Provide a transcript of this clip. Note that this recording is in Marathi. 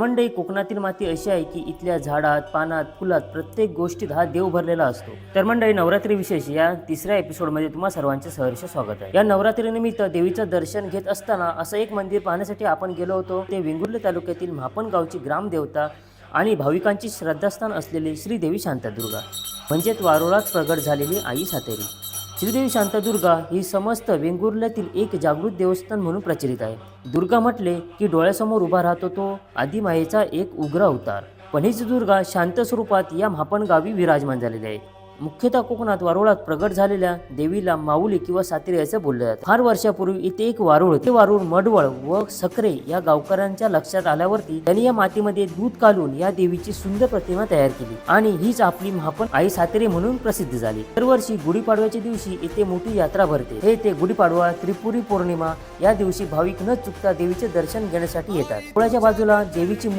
मंडई कोकणातील माती अशी आहे की इथल्या झाडात, पानात, फुलात प्रत्येक गोष्टीत हा देव भरलेला असतो। तर मंडई नवरात्री विशेष या तिसऱ्या एपिसोडमध्ये तुम्हा सर्वांचे सहर्ष स्वागत आहे। या नवरात्रीनिमित्त देवीचं दर्शन घेत असताना असं एक मंदिर पाहण्यासाठी आपण गेलो होतो। ते वेंगुर्ले तालुक्यातील म्हापण गावची ग्रामदेवता आणि भाविकांची श्रद्धास्थान असलेले श्रीदेवी शांतादुर्गा म्हणजेच वारुळात प्रगट झालेली आई सातेरी। श्रीदेवी शांतादुर्गा ही समस्त वेंगुर्ल्यातील एक जागृत देवस्थान म्हणून प्रचलित आहे। दुर्गा म्हटले की डोळ्यासमोर उभा राहतो तो आदिमायेचा एक उग्र अवतार। पण हीच दुर्गा शांत स्वरूपात या म्हापण गावी विराजमान झालेली आहे। मुख्यतः कोकणात वारुळात प्रगट झालेल्या देवीला माऊली किंवा सातेरी असं बोललं जातं। फार वर्षापूर्वी इथे एक वारुळ होते। वारुळ मडवळ व सकरे या गावकऱ्यांच्या लक्षात आल्यावरती त्यांनी या मातीमध्ये दूध घालून या देवीची सुंदर प्रतिमा तयार केली आणि हीच आपली म्हापण आई सातेरी म्हणून प्रसिद्ध झाली। दरवर्षी गुढीपाडव्याच्या दिवशी इथे मोठी यात्रा भरते। हे ते गुढीपाडवा, त्रिपुरी पौर्णिमा या दिवशी भाविक न चुकता देवीचे दर्शन घेण्यासाठी येतात। पुळाच्या बाजूला देवीची